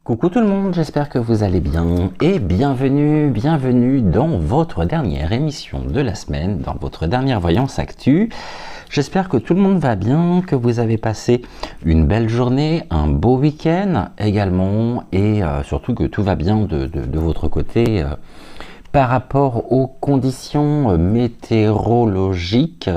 Coucou tout le monde, j'espère que vous allez bien et bienvenue dans votre dernière émission de la semaine, dans votre dernière Voyance Actu. J'espère que tout le monde va bien, que vous avez passé une belle journée, un beau week-end également et surtout que tout va bien de votre côté par rapport aux conditions météorologiques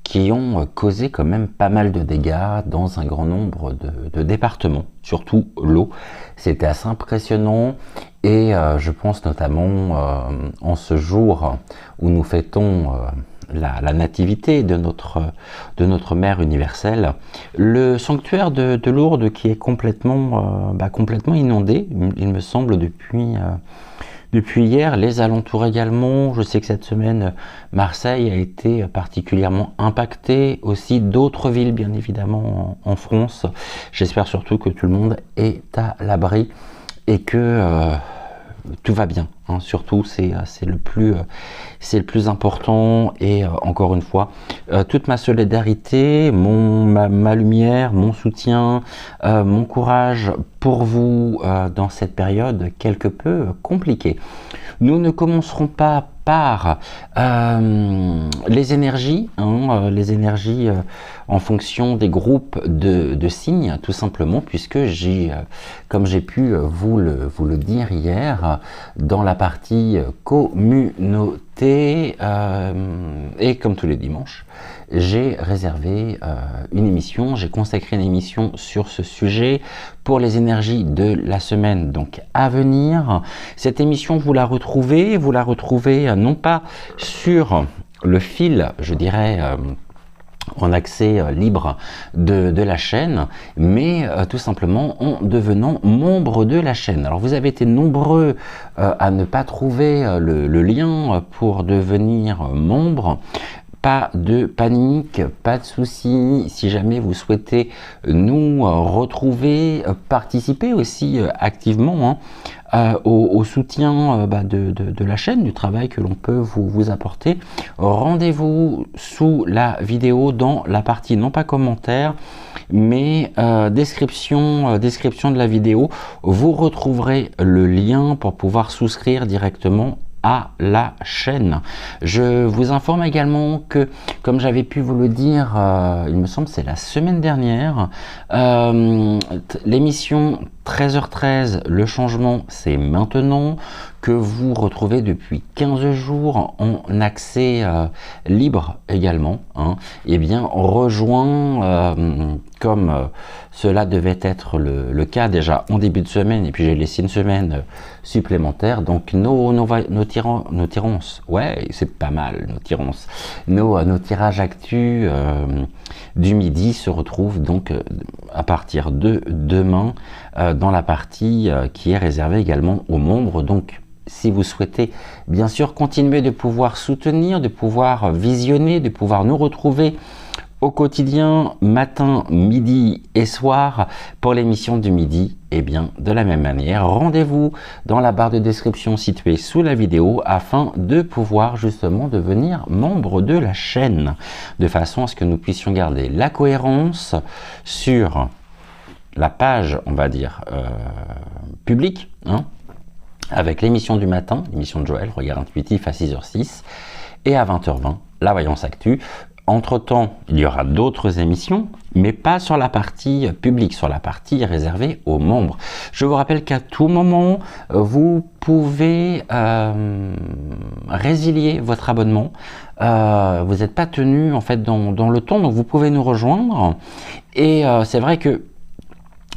qui ont causé quand même pas mal de dégâts dans un grand nombre de départements, surtout l'eau. C'était assez impressionnant et je pense notamment en ce jour où nous fêtons la nativité de notre Mère universelle, le sanctuaire de Lourdes qui est complètement inondé, il me semble, depuis hier, les alentours également. Je sais que cette semaine, Marseille a été particulièrement impactée, aussi d'autres villes bien évidemment en France. J'espère surtout que tout le monde est à l'abri et que tout va bien. Surtout, c'est le plus important et encore une fois, toute ma solidarité, ma lumière, mon soutien, mon courage pour vous dans cette période quelque peu compliquée. Nous ne commencerons pas par les énergies, en fonction des groupes de signes, tout simplement, puisque comme j'ai pu vous le dire hier, dans la partie communauté, et comme tous les dimanches, j'ai réservé j'ai consacré une émission sur ce sujet pour les énergies de la semaine donc à venir. Cette émission, vous la retrouvez non pas sur le fil, je dirais, en accès libre de la chaîne, mais tout simplement en devenant membre de la chaîne. Alors vous avez été nombreux à ne pas trouver le lien pour devenir membre. Pas de panique, pas de souci. Si jamais vous souhaitez nous retrouver, participer aussi activement au soutien de la chaîne, du travail que l'on peut vous apporter, rendez-vous sous la vidéo dans la partie, non pas commentaire, mais description de la vidéo. Vous retrouverez le lien pour pouvoir souscrire directement à la chaîne. Je vous informe également que, comme j'avais pu vous le dire, il me semble que c'est la semaine dernière, l'émission 13h13, le changement c'est maintenant, que vous retrouvez depuis 15 jours en accès libre également, et bien rejoint comme cela devait être le cas déjà en début de semaine, et puis j'ai laissé une semaine supplémentaire, donc nos tirances, ouais c'est pas mal, nos tirages actus du midi se retrouvent donc à partir de demain dans la partie qui est réservée également aux membres. Donc si vous souhaitez bien sûr continuer de pouvoir soutenir, de pouvoir visionner, de pouvoir nous retrouver au quotidien, matin, midi et soir pour l'émission du midi, et bien de la même manière, rendez-vous dans la barre de description située sous la vidéo afin de pouvoir justement devenir membre de la chaîne, de façon à ce que nous puissions garder la cohérence sur la page, on va dire, publique, avec l'émission du matin, l'émission de Joël, Regard Intuitif à 6h06, et à 20h20, la Voyance Actu. Entre-temps, il y aura d'autres émissions, mais pas sur la partie publique, sur la partie réservée aux membres. Je vous rappelle qu'à tout moment, vous pouvez résilier votre abonnement. Vous n'êtes pas tenu en fait dans le temps, donc vous pouvez nous rejoindre. Et c'est vrai que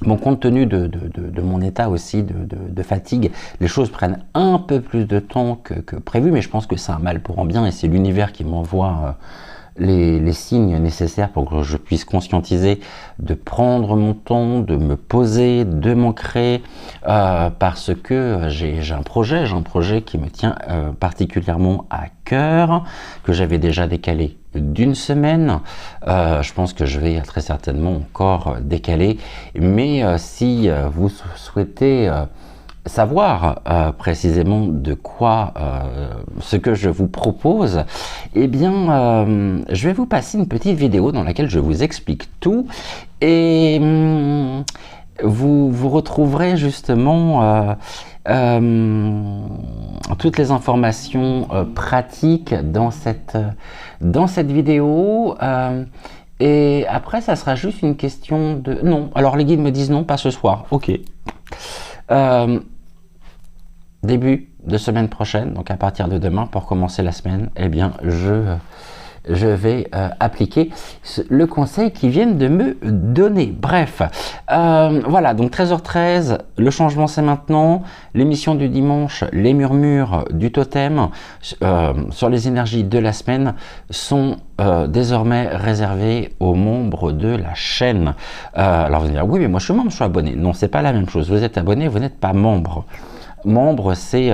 bon, compte tenu de mon état aussi de fatigue, les choses prennent un peu plus de temps que prévu, mais je pense que c'est un mal pour un bien et c'est l'univers qui m'envoie les signes nécessaires pour que je puisse conscientiser, de prendre mon temps, de me poser, de m'ancrer, parce que j'ai un projet qui me tient particulièrement à cœur, que j'avais déjà décalé d'une semaine. Je pense que je vais très certainement encore décaler, mais si vous souhaitez savoir précisément de quoi ce que je vous propose, eh bien je vais vous passer une petite vidéo dans laquelle je vous explique tout et vous retrouverez justement toutes les informations pratiques dans cette vidéo. Et après, ça sera juste une question de... Non, alors les guides me disent non, pas ce soir. Ok. Début de semaine prochaine, donc à partir de demain, pour commencer la semaine, eh bien, je vais appliquer le conseil qu'ils viennent de me donner. Bref, voilà, donc 13h13, le changement c'est maintenant. L'émission du dimanche, les murmures du totem sur les énergies de la semaine sont désormais réservés aux membres de la chaîne. Alors vous allez dire, oui mais moi je suis membre, je suis abonné. Non, c'est pas la même chose, vous êtes abonné, vous n'êtes pas membre. Membre, c'est...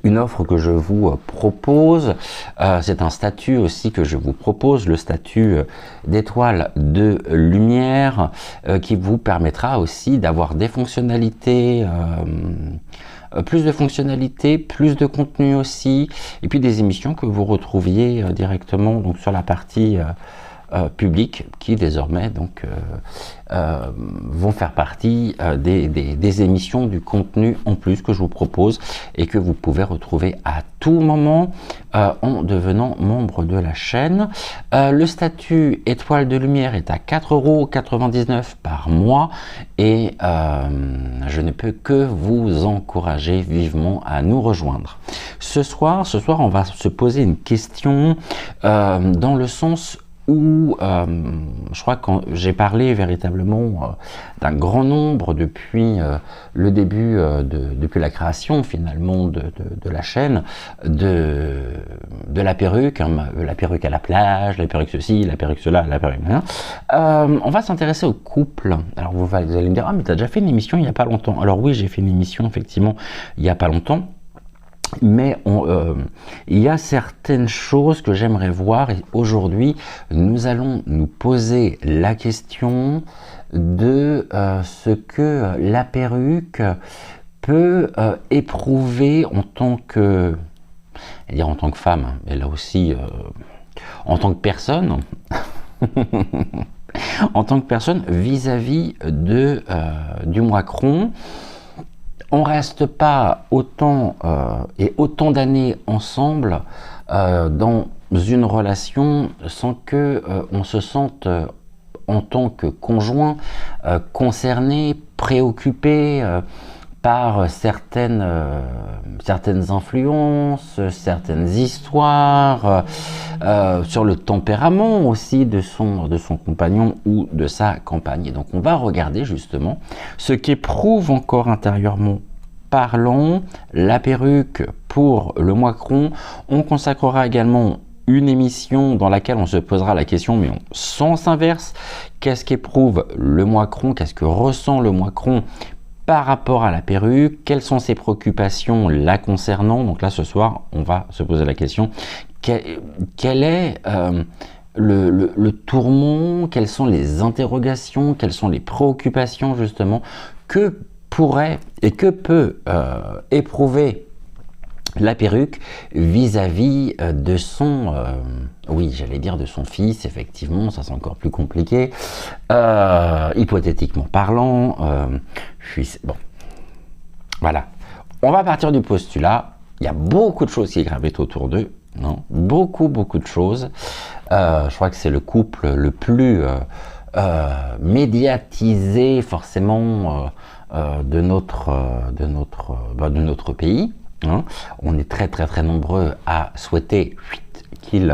une offre que je vous propose, c'est un statut aussi que je vous propose, le statut d'étoile de lumière qui vous permettra aussi d'avoir des fonctionnalités, plus de fonctionnalités, plus de contenu aussi, et puis des émissions que vous retrouviez directement donc sur la partie publique qui désormais donc vont faire partie des émissions, du contenu en plus que je vous propose et que vous pouvez retrouver à tout moment en devenant membre de la chaîne. Le statut étoile de lumière est à 4,99 € par mois et je ne peux que vous encourager vivement à nous rejoindre. Ce soir, on va se poser une question dans le sens où je crois que j'ai parlé véritablement d'un grand nombre depuis le début, depuis la création finalement de la chaîne, de la perruque, hein, la perruque à la plage, la perruque ceci, la perruque cela, la perruque... on va s'intéresser au couple. Alors vous allez me dire, ah mais tu as déjà fait une émission il n'y a pas longtemps. Alors oui, j'ai fait une émission effectivement il n'y a pas longtemps. Mais il y a certaines choses que j'aimerais voir et aujourd'hui nous allons nous poser la question de ce que la perruque peut éprouver en tant que, en tant que femme, mais là aussi en tant que personne, en tant que personne vis-à-vis du mois-cron. On reste pas autant et autant d'années ensemble dans une relation sans que on se sente en tant que conjoint concerné, préoccupé par certaines influences, certaines histoires, sur le tempérament aussi de son compagnon ou de sa compagne. Et donc on va regarder justement ce qu'éprouve encore intérieurement parlant la perruque pour le mois-cron. On consacrera également une émission dans laquelle on se posera la question, mais en sens inverse, qu'est-ce qu'éprouve le mois-cron, qu'est-ce que ressent le mois-cron par rapport à la perruque, quelles sont ses préoccupations la concernant. Donc là ce soir on va se poser la question, quel est le tourment, quelles sont les interrogations, quelles sont les préoccupations justement que pourrait et que peut éprouver la perruque vis-à-vis de son, oui j'allais dire de son fils, effectivement ça c'est encore plus compliqué, hypothétiquement parlant, bon, voilà, on va partir du postulat, il y a beaucoup de choses qui gravitent autour d'eux, non, beaucoup de choses, je crois que c'est le couple le plus médiatisé forcément de notre pays. Hein. On est très nombreux à souhaiter qu'ils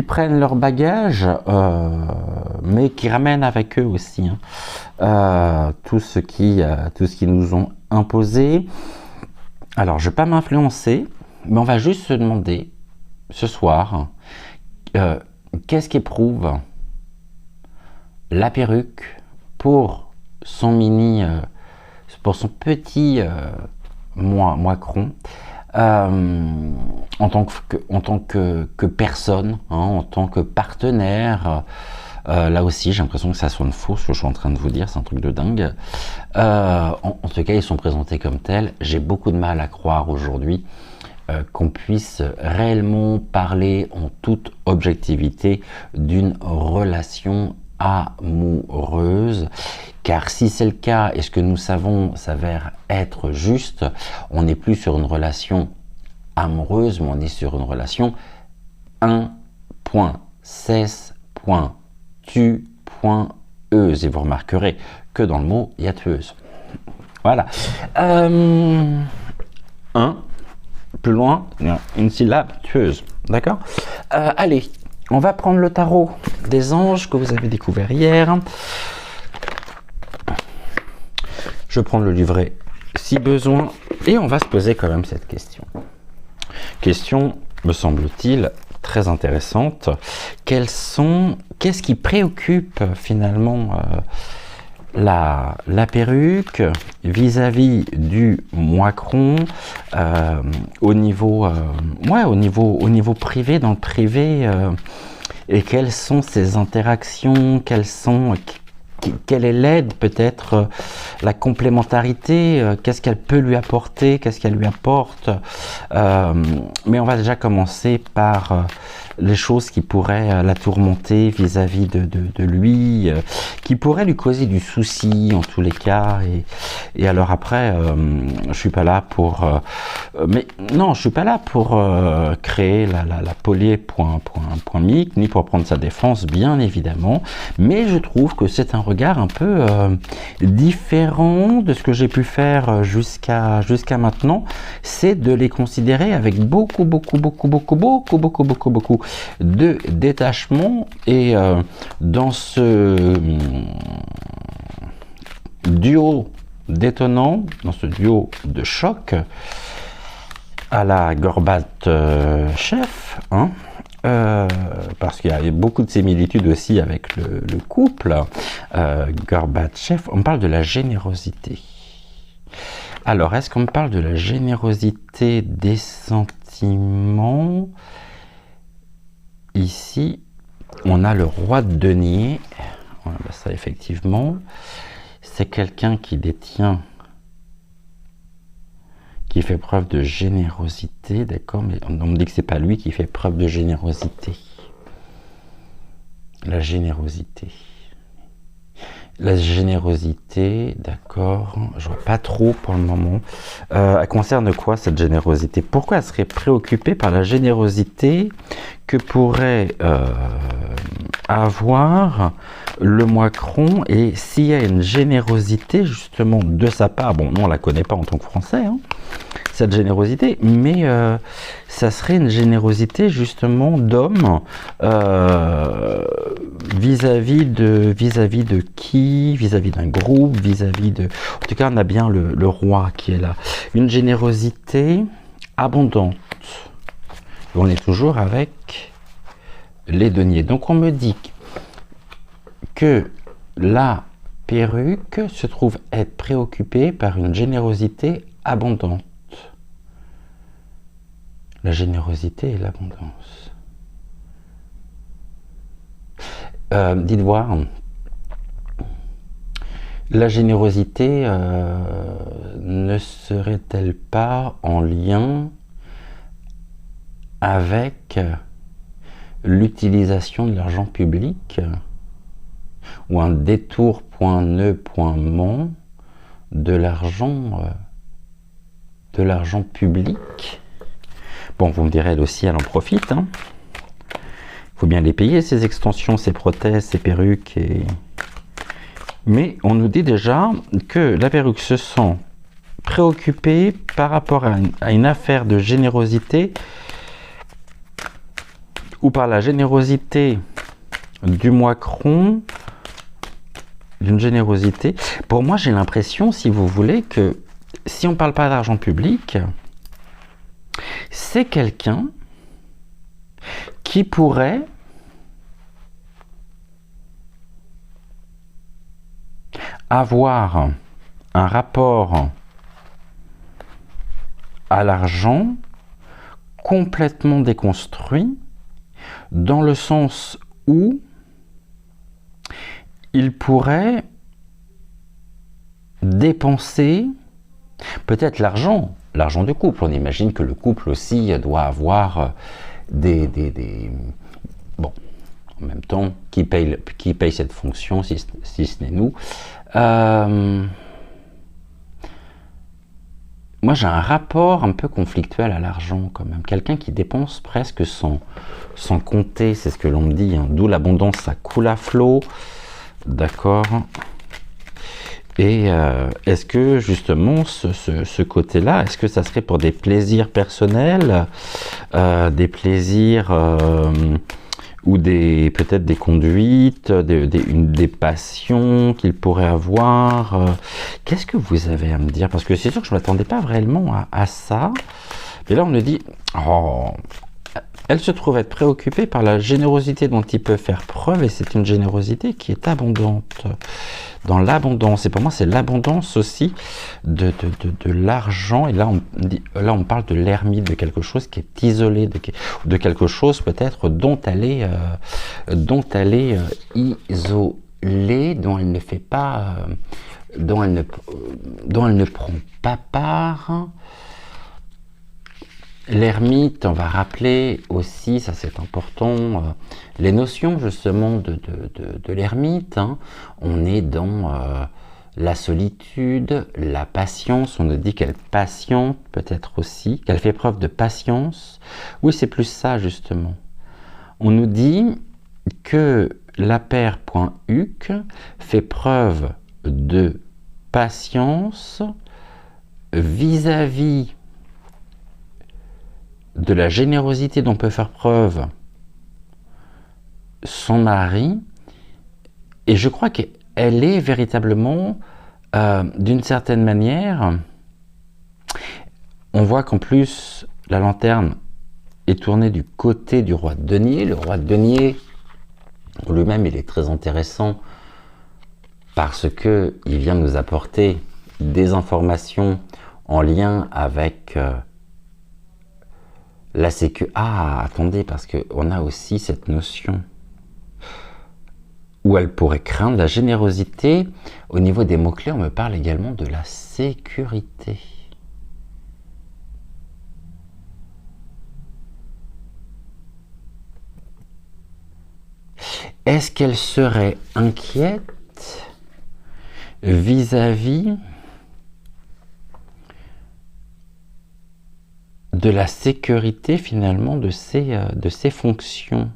prennent leur bagage, mais qui ramènent avec eux aussi tout ce qu'ils nous ont imposé. Alors, je ne vais pas m'influencer, mais on va juste se demander ce soir qu'est-ce qu'éprouve la perruque pour son petit mois-cron, en tant que personne, hein, en tant que partenaire. Là aussi j'ai l'impression que ça sonne faux ce que je suis en train de vous dire, c'est un truc de dingue. En tout cas ils sont présentés comme tels. J'ai beaucoup de mal à croire aujourd'hui qu'on puisse réellement parler en toute objectivité d'une relation amoureuse. Car si c'est le cas et ce que nous savons s'avère être juste, on n'est plus sur une relation amoureuse, mais on est sur une relation 1.16.tu.euse. Et vous remarquerez que dans le mot, il y a tueuse. Voilà. Plus loin, une syllabe, tueuse. D'accord. Allez, on va prendre le tarot des anges que vous avez découvert hier. Je vais prendre le livret si besoin et on va se poser quand même cette question. Question, me semble-t-il, très intéressante. Qu'est-ce qui préoccupe finalement la perruque vis-à-vis du moicron au niveau privé, dans le privé, et quelles sont ces interactions, quelle est l'aide, peut-être la complémentarité, qu'est-ce qu'elle peut lui apporter, qu'est-ce qu'elle lui apporte. Mais on va déjà commencer par les choses qui pourraient la tourmenter vis-à-vis de lui, qui pourraient lui causer du souci en tous les cas. Et alors après, je suis pas là pour... je suis pas là pour créer la polier.mic, ni pour prendre sa défense, bien évidemment. Mais je trouve que c'est un regard un peu différent de ce que j'ai pu faire jusqu'à maintenant. C'est de les considérer avec beaucoup de détachement, et dans ce duo détonnant, dans ce duo de choc à la Gorbatchev, parce qu'il y a beaucoup de similitudes aussi avec le couple Gorbatchev, on parle de la générosité. Alors, est-ce qu'on me parle de la générosité des sentiments? Ici, on a le roi de denier. Voilà, ça, effectivement, c'est quelqu'un qui détient, qui fait preuve de générosité, d'accord, mais on me dit que c'est pas lui qui fait preuve de générosité. La générosité. La générosité, d'accord, je vois pas trop pour le moment. Elle concerne quoi, cette générosité? Pourquoi elle serait préoccupée par la générosité que pourrait avoir le moicron? Et s'il y a une générosité justement de sa part, bon, nous on la connaît pas en tant que Français, hein, cette générosité, mais ça serait une générosité justement d'homme vis-à-vis de qui? Vis-à-vis d'un groupe, vis-à-vis de... En tout cas, on a bien le roi qui est là. Une générosité abondante. On est toujours avec les deniers. Donc on me dit que la perruque se trouve être préoccupée par une générosité abondante. La générosité et l'abondance. Dites voir, la générosité ne serait-elle pas en lien avec l'utilisation de l'argent public, ou un détour.ne.ment de l'argent public? Bon, vous me direz, elle aussi, elle en profite, hein. Il faut bien les payer, ces extensions, ces prothèses, ces perruques. Mais on nous dit déjà que la perruque se sent préoccupée par rapport à une affaire de générosité, ou par la générosité du moicron, d'une générosité. Pour moi, j'ai l'impression, si vous voulez, que si on ne parle pas d'argent public, c'est quelqu'un qui pourrait avoir un rapport à l'argent complètement déconstruit, dans le sens où il pourrait dépenser peut-être l'argent du couple. On imagine que le couple aussi doit avoir bon, En même temps, qui paye cette fonction si ce n'est nous? Moi, j'ai un rapport un peu conflictuel à l'argent quand même. Quelqu'un qui dépense presque sans compter, c'est ce que l'on me dit. Hein. D'où l'abondance, ça coule à flot. D'accord. Et est-ce que justement ce côté-là, est-ce que ça serait pour des plaisirs personnels, des plaisirs ou peut-être des conduites, des passions qu'il pourrait avoir? Qu'est-ce que vous avez à me dire? Parce que c'est sûr que je ne m'attendais pas vraiment à ça. Mais là, on me dit, oh, elle se trouve être préoccupée par la générosité dont il peut faire preuve, et c'est une générosité qui est abondante. Dans l'abondance, et pour moi c'est l'abondance aussi de l'argent, et là on parle de l'ermite, de quelque chose qui est isolé, de quelque chose peut-être dont elle est isolée, dont elle ne fait pas, dont elle ne prend pas part. L'ermite, on va rappeler aussi, ça c'est important, les notions justement de l'ermite. Hein. On est dans la solitude, la patience, on nous dit qu'elle patiente peut-être aussi, qu'elle fait preuve de patience. Oui, c'est plus ça justement. On nous dit que la paire.huc fait preuve de patience vis-à-vis de la générosité dont peut faire preuve son mari, et je crois qu'elle est véritablement, d'une certaine manière, on voit qu'en plus la lanterne est tournée du côté du roi de denier. Le roi de denier lui-même, il est très intéressant parce que il vient nous apporter des informations en lien avec la sécu. Ah, attendez, parce qu'on a aussi cette notion où elle pourrait craindre la générosité. Au niveau des mots-clés, on me parle également de la sécurité. Est-ce qu'elle serait inquiète vis-à-vis de la sécurité finalement de ses fonctions?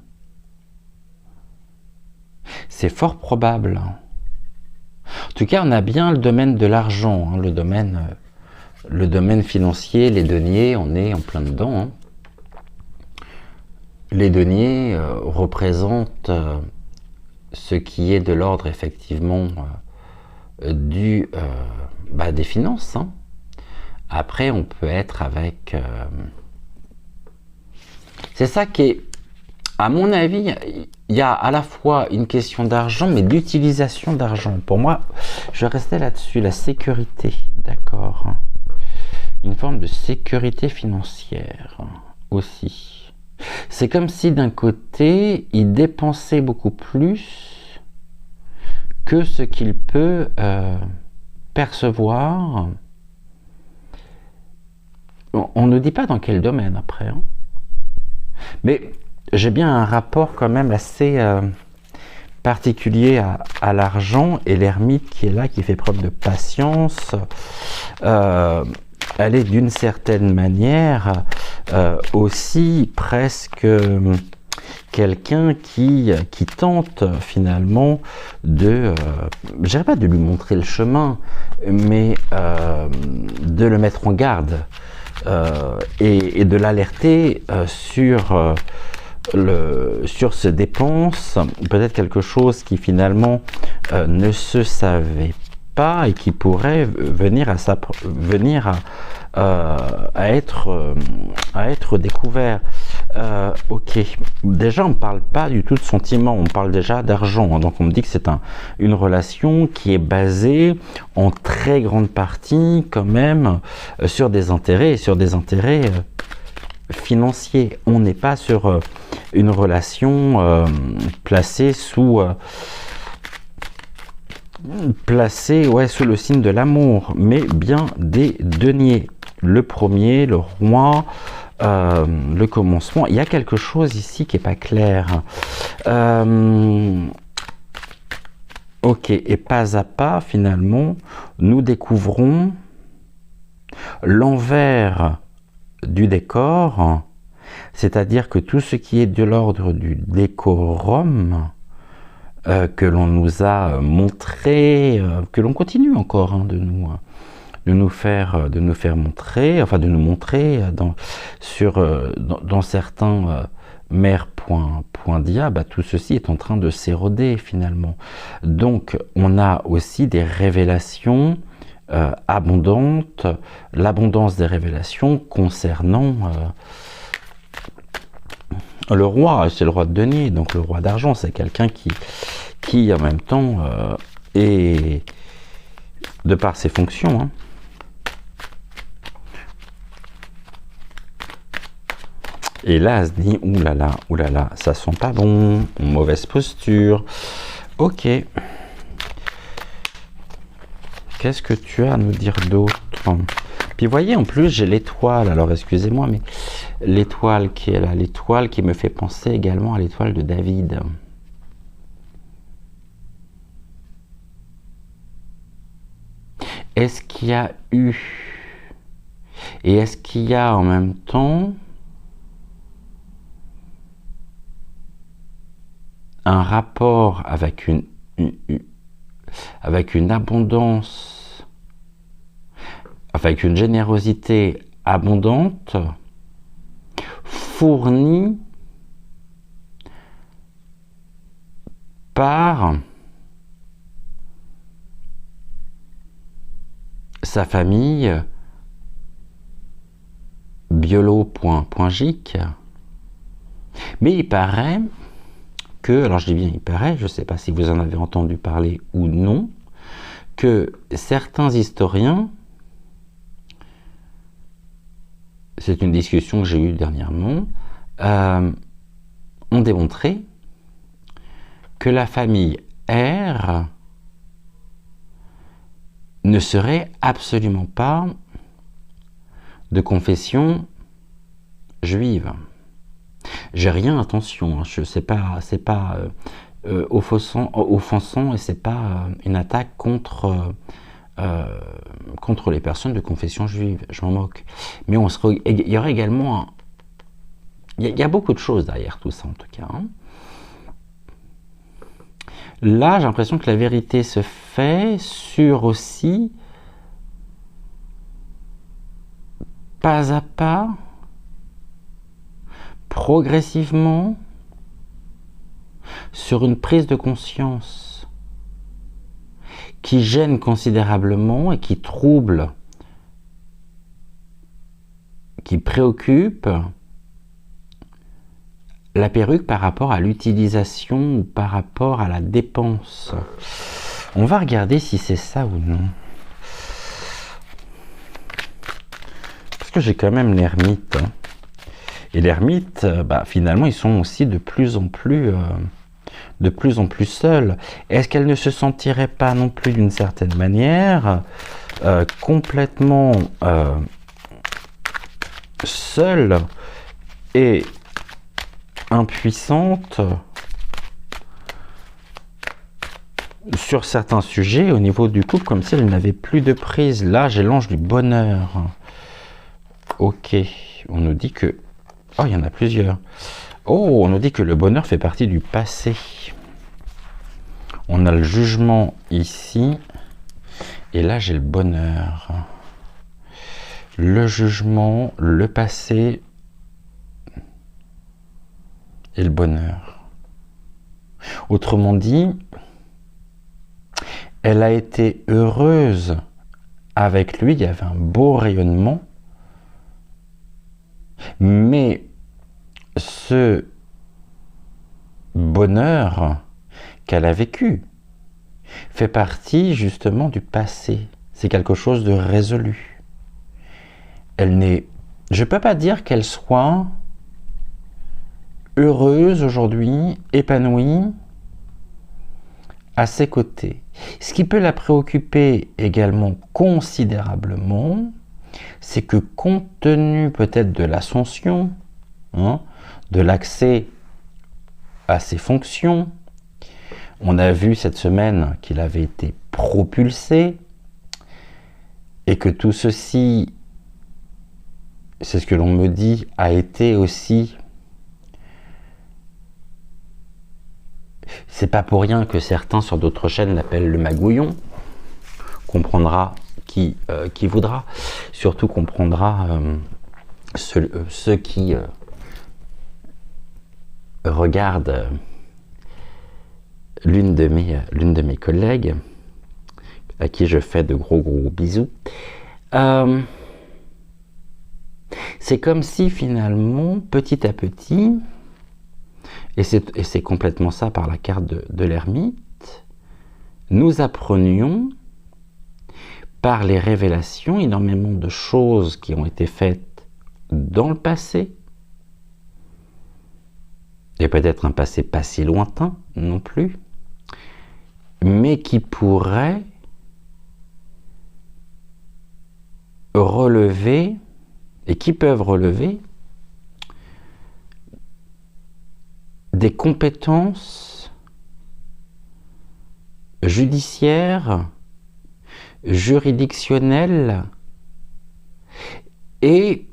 C'est fort probable. En tout cas, on a bien le domaine de l'argent, hein, le domaine financier, les deniers, on est en plein dedans. Hein. Les deniers représentent ce qui est de l'ordre effectivement des finances. Hein. Après, on peut être avec... C'est ça qui est... À mon avis, il y a à la fois une question d'argent, mais d'utilisation d'argent. Pour moi, je restais là-dessus, la sécurité, d'accord. Une forme de sécurité financière aussi. C'est comme si d'un côté, il dépensait beaucoup plus que ce qu'il peut percevoir. On ne dit pas dans quel domaine après. Hein. Mais j'ai bien un rapport quand même assez particulier à l'argent, et l'ermite qui est là, qui fait preuve de patience, elle est d'une certaine manière aussi presque quelqu'un qui tente finalement de, je dirais pas de lui montrer le chemin, mais de le mettre en garde et de l'alerter sur ces dépenses, peut-être quelque chose qui finalement ne se savait pas et qui pourrait venir à être découvert. Ok, déjà on ne parle pas du tout de sentiments, on parle déjà d'argent, donc on me dit que c'est une relation qui est basée en très grande partie quand même sur des intérêts, financiers. On n'est pas sur une relation placée sous le signe de l'amour, mais bien des deniers. Le premier, le roi, le commencement. Il y a quelque chose ici qui n'est pas clair. Ok, et pas à pas, finalement, nous découvrons l'envers du décor, c'est-à-dire que tout ce qui est de l'ordre du décorum, que l'on nous a montré, que l'on continue encore de nous faire montrer, enfin de nous montrer dans certains mère.dia, tout ceci est en train de s'éroder finalement. Donc on a aussi des révélations abondantes, l'abondance des révélations concernant le roi, c'est le roi de denier, donc le roi d'argent, c'est quelqu'un qui en même temps est, de par ses fonctions, et là, elle se dit, oulala, ça sent pas bon, mauvaise posture. Ok. Qu'est-ce que tu as à nous dire d'autre? Puis voyez, en plus, j'ai l'étoile. Alors, excusez-moi, mais l'étoile qui est là, l'étoile qui me fait penser également à l'étoile de David. Est-ce qu'il y a eu et est-ce qu'il y a en même temps un rapport avec une abondance, avec une générosité abondante, fournie par sa famille biolo.gic. Mais il paraît que, alors je dis bien il paraît, je ne sais pas si vous en avez entendu parler ou non, que certains historiens, c'est une discussion que j'ai eue dernièrement, ont démontré que la famille R ne serait absolument pas de confession juive. J'ai rien, attention, c'est pas offensant et c'est pas une attaque contre les personnes de confession juive. Je m'en moque. Mais il y aurait également il y a beaucoup de choses derrière tout ça en tout cas. Là, j'ai l'impression que la vérité se fait sur aussi, pas à pas, progressivement, sur une prise de conscience qui gêne considérablement et qui trouble, qui préoccupe la perruque par rapport à l'utilisation ou par rapport à la dépense. On va regarder si c'est ça ou non. Parce que j'ai quand même l'ermite. Et l'ermite, finalement, ils sont aussi de plus en plus seuls. Est-ce qu'elle ne se sentirait pas non plus d'une certaine manière complètement seule et impuissante sur certains sujets au niveau du couple, comme si elle n'avait plus de prise? Là, j'ai l'ange du bonheur. Ok, on nous dit que... Oh, il y en a plusieurs. Oh, on nous dit que le bonheur fait partie du passé. On a le jugement ici. Et là, j'ai le bonheur. Le jugement, le passé et le bonheur. Autrement dit, elle a été heureuse avec lui, il y avait un beau rayonnement, mais ce bonheur qu'elle a vécu fait partie justement du passé. C'est quelque chose de résolu. Elle n'est... Je ne peux pas dire qu'elle soit heureuse aujourd'hui, épanouie, à ses côtés. Ce qui peut la préoccuper également considérablement, c'est que compte tenu peut-être de l'ascension, de l'accès à ses fonctions. On a vu cette semaine qu'il avait été propulsé et que tout ceci, c'est ce que l'on me dit, a été aussi... C'est pas pour rien que certains sur d'autres chaînes l'appellent le magouillon. Comprendra qui voudra. Surtout comprendra ceux qui regardent l'une de mes collègues, à qui je fais de gros bisous. C'est comme si finalement, petit à petit, et c'est complètement ça par la carte de l'ermite, nous apprenions par les révélations énormément de choses qui ont été faites dans le passé, et peut-être un passé pas si lointain non plus, mais qui pourraient relever, et qui peuvent relever, des compétences judiciaires, juridictionnelles, et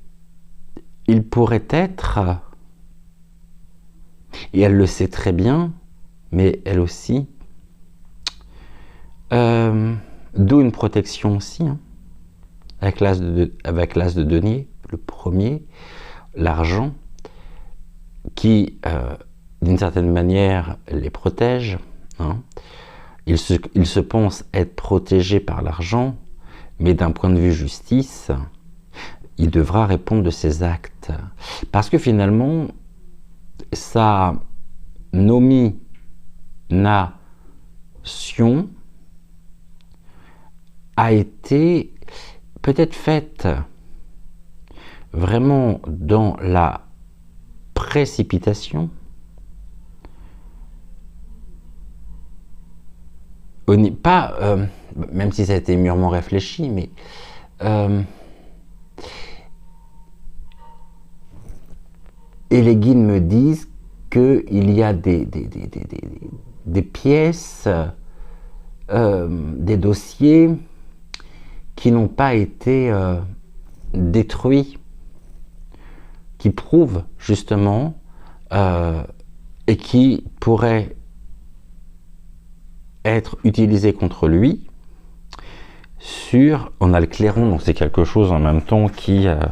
il pourrait être, et elle le sait très bien, mais elle aussi, d'où une protection aussi, hein, avec l'as de denier, le premier, l'argent, qui, d'une certaine manière, les protège. Hein. Il se pense être protégé par l'argent, mais d'un point de vue justice, il devra répondre de ses actes. Parce que finalement, sa nomination a été peut-être faite vraiment dans la précipitation, pas, même si ça a été mûrement réfléchi, mais et les guides me disent qu'il y a des pièces, des dossiers qui n'ont pas été détruits, qui prouvent justement et qui pourraient être utilisés contre lui sur... On a le clairon, donc c'est quelque chose en même temps que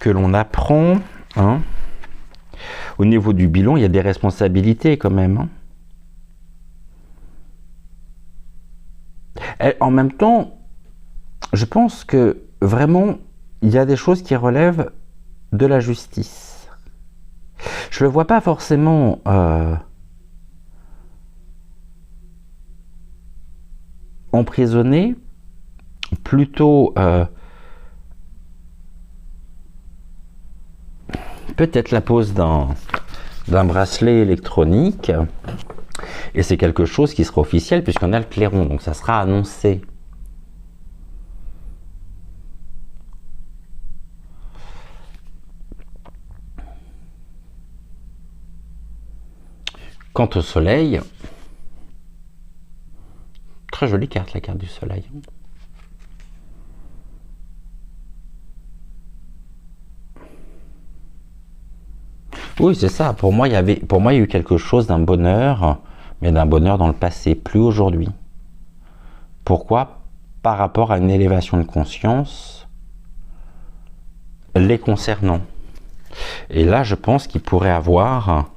l'on apprend. Hein. Au niveau du bilan, il y a des responsabilités quand même. Hein. Et en même temps, je pense que vraiment, il y a des choses qui relèvent de la justice. Je ne le vois pas forcément emprisonné, plutôt peut-être la pose d'un bracelet électronique, et c'est quelque chose qui sera officiel puisqu'on a le clairon, donc ça sera annoncé. Quant au soleil, très jolie carte, la carte du soleil. Oui, c'est ça. Pour moi, il y a eu quelque chose d'un bonheur, mais d'un bonheur dans le passé, plus aujourd'hui. Pourquoi? Par rapport à une élévation de conscience les concernant. Et là, je pense qu'il pourrait avoir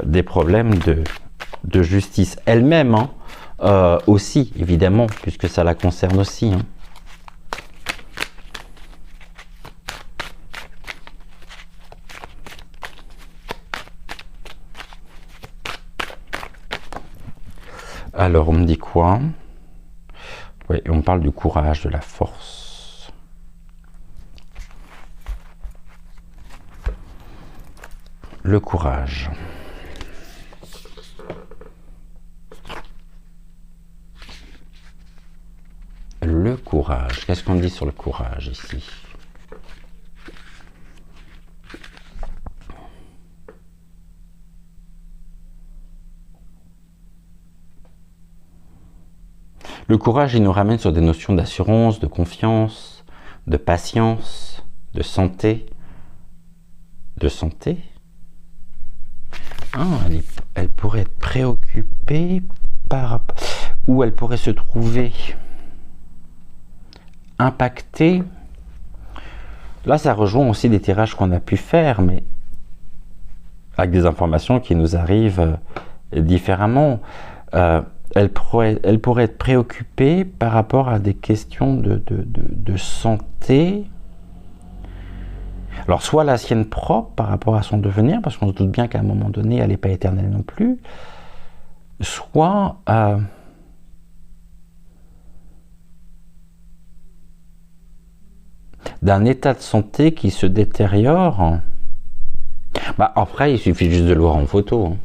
des problèmes de justice elle-même, hein, aussi, évidemment, puisque ça la concerne aussi. Hein. Alors, on me dit quoi? Oui, on parle du courage, de la force. Le courage. Le courage. Qu'est-ce qu'on dit sur le courage ici? Le courage, il nous ramène sur des notions d'assurance, de confiance, de patience, de santé. De santé. Ah, elle pourrait être préoccupée par... ou elle pourrait se trouver impactée. Là, ça rejoint aussi des tirages qu'on a pu faire, mais avec des informations qui nous arrivent différemment. Elle pourrait être préoccupée par rapport à des questions de santé. Alors, soit la sienne propre par rapport à son devenir, parce qu'on se doute bien qu'à un moment donné, elle n'est pas éternelle non plus, soit d'un état de santé qui se détériore. Bah, après, il suffit juste de le voir en photo. Hein.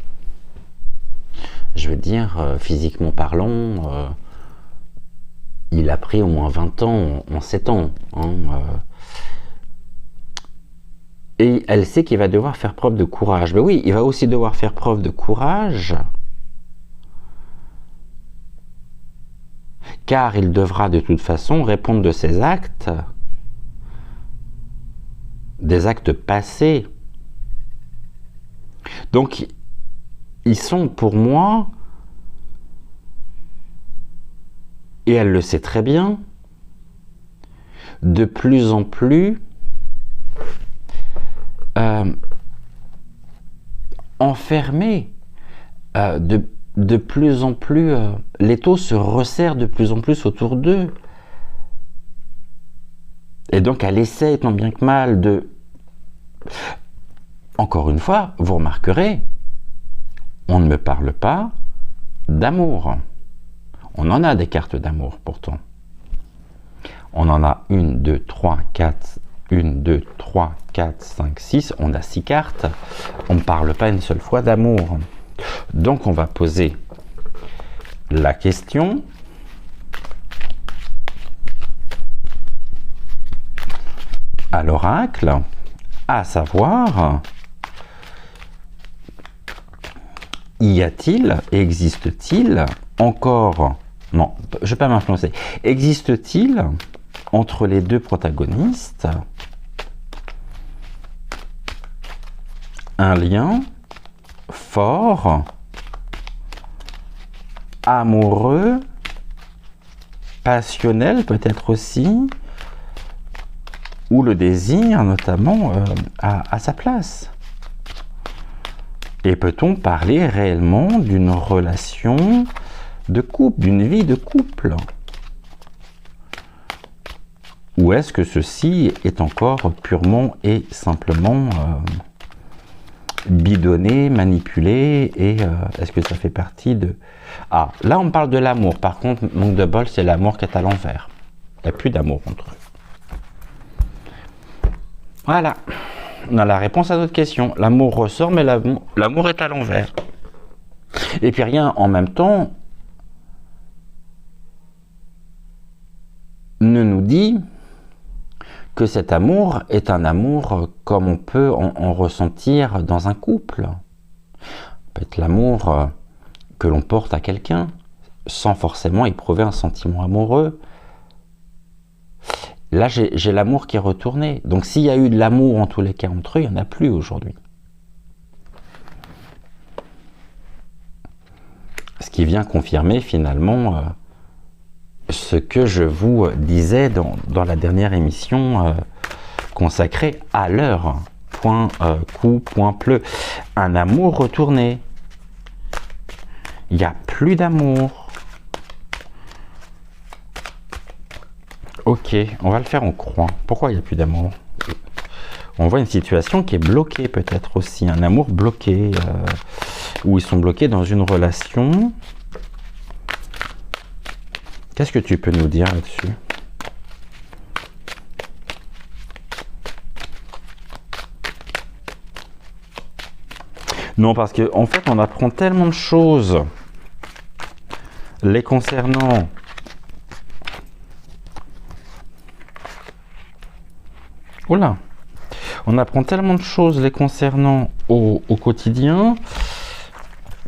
Je veux dire, physiquement parlant, il a pris au moins 20 ans en 7 ans. Hein, et elle sait qu'il va devoir faire preuve de courage. Mais oui, il va aussi devoir faire preuve de courage, car il devra de toute façon répondre de ses actes, des actes passés. Donc, ils sont pour moi, et elle le sait très bien, de plus en plus enfermés, de plus en plus, l'étau se resserre de plus en plus autour d'eux. Et donc elle essaie tant bien que mal de... Encore une fois, vous remarquerez, on ne me parle pas d'amour. On en a des cartes d'amour pourtant. On en a 1, 2, 3, 4, 1, 2, 3, 4, 5, 6. On a 6 cartes. On ne parle pas une seule fois d'amour. Donc on va poser la question. À l'oracle, à savoir, y a-t-il, existe-t-il encore, non, je ne vais pas m'influencer, existe-t-il entre les deux protagonistes un lien fort, amoureux, passionnel peut-être aussi, où le désir notamment a sa place. Et peut-on parler réellement d'une relation de couple, d'une vie de couple? Ou est-ce que ceci est encore purement et simplement bidonné, manipulé, et est-ce que ça fait partie de... Ah, là on parle de l'amour, par contre, manque de bol, c'est l'amour qui est à l'envers. Il n'y a plus d'amour entre eux. Voilà, on a la réponse à notre question. L'amour ressort, mais l'amour est à l'envers. Et puis rien, en même temps, ne nous dit que cet amour est un amour comme on peut en ressentir dans un couple. Peut-être l'amour que l'on porte à quelqu'un, sans forcément éprouver un sentiment amoureux. Là, j'ai l'amour qui est retourné. Donc, s'il y a eu de l'amour en tous les cas entre eux, il n'y en a plus aujourd'hui. Ce qui vient confirmer finalement ce que je vous disais dans la dernière émission consacrée à l'heure. Point coup, point pleu. Un amour retourné. Il n'y a plus d'amour. Ok, on va le faire en croix. Pourquoi il n'y a plus d'amour? On voit une situation qui est bloquée peut-être aussi. Un amour bloqué. Où ils sont bloqués dans une relation. Qu'est-ce que tu peux nous dire là-dessus? Non, parce qu'en fait, on apprend tellement de choses les concernant. Oula, on apprend tellement de choses les concernant au quotidien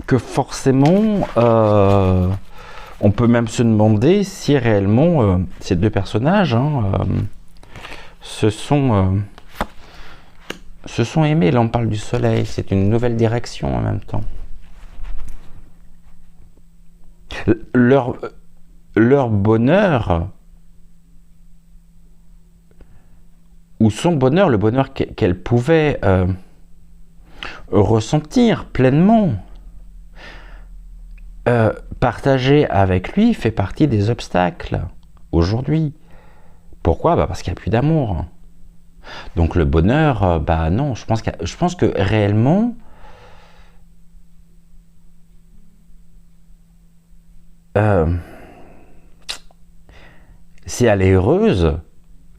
que forcément, On peut même se demander si réellement ces deux personnages se sont aimés. Là, on parle du soleil. C'est une nouvelle direction en même temps. Leur bonheur, ou son bonheur, le bonheur qu'elle pouvait ressentir pleinement, partager avec lui, fait partie des obstacles aujourd'hui. Pourquoi? Parce qu'il n'y a plus d'amour. Donc le bonheur, non, je pense que réellement, si elle est heureuse,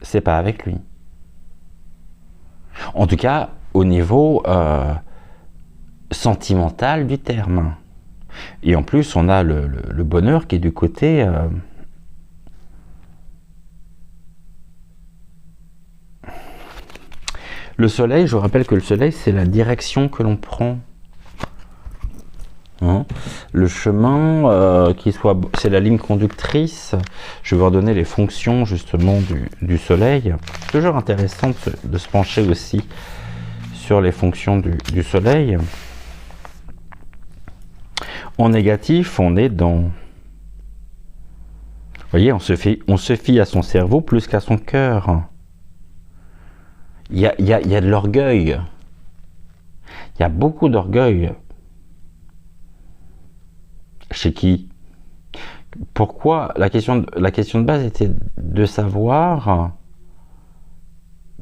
c'est pas avec lui. En tout cas, au niveau sentimental du terme. Et en plus, on a le bonheur qui est du côté le soleil. Je vous rappelle que le soleil, c'est la direction que l'on prend. Le chemin, c'est la ligne conductrice. Je vais vous redonner les fonctions justement du soleil. C'est toujours intéressant de se pencher aussi sur les fonctions du soleil. En négatif, on est dans... Vous voyez, on se fie à son cerveau plus qu'à son cœur. Il y a de l'orgueil. Il y a beaucoup d'orgueil. Chez qui? Pourquoi? La question de base était de savoir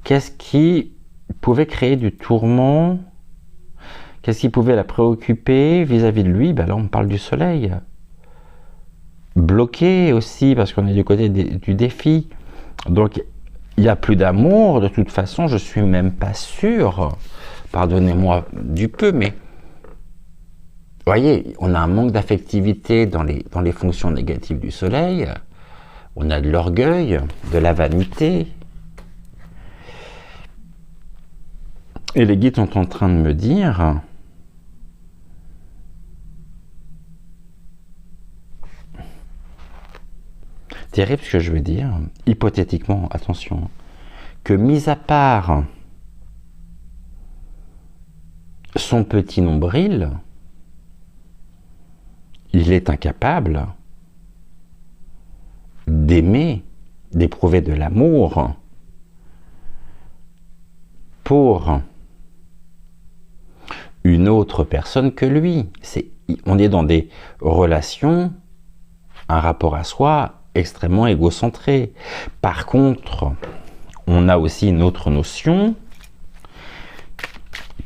qu'est-ce qui pouvait créer du tourment, qu'est-ce qui pouvait la préoccuper vis-à-vis de lui. Là, on parle du soleil. Bloqué aussi, parce qu'on est du côté du défi. Donc, il n'y a plus d'amour. De toute façon, je suis même pas sûr. Pardonnez-moi du peu, mais vous voyez, on a un manque d'affectivité dans les fonctions négatives du soleil. On a de l'orgueil, de la vanité. Et les guides sont en train de me dire... Terrible ce que je veux dire, hypothétiquement, attention, que mis à part son petit nombril, il est incapable d'aimer, d'éprouver de l'amour pour une autre personne que lui. On est dans des relations, un rapport à soi extrêmement égocentré. Par contre, on a aussi une autre notion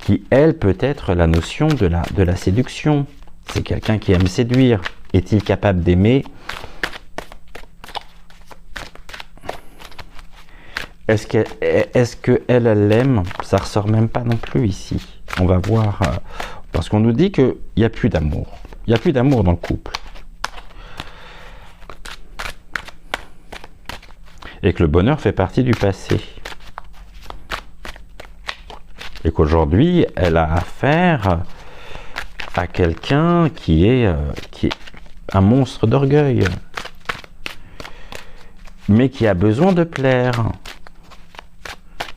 qui, elle, peut être la notion de la séduction. C'est quelqu'un qui aime séduire. Est-il capable d'aimer? Est-ce qu'elle l'aime? Ça ressort même pas non plus ici. On va voir, parce qu'on nous dit qu'il n'y a plus d'amour. Il n'y a plus d'amour dans le couple. Et que le bonheur fait partie du passé. Et qu'aujourd'hui, elle a affaire à quelqu'un qui est un monstre d'orgueil, mais qui a besoin de plaire.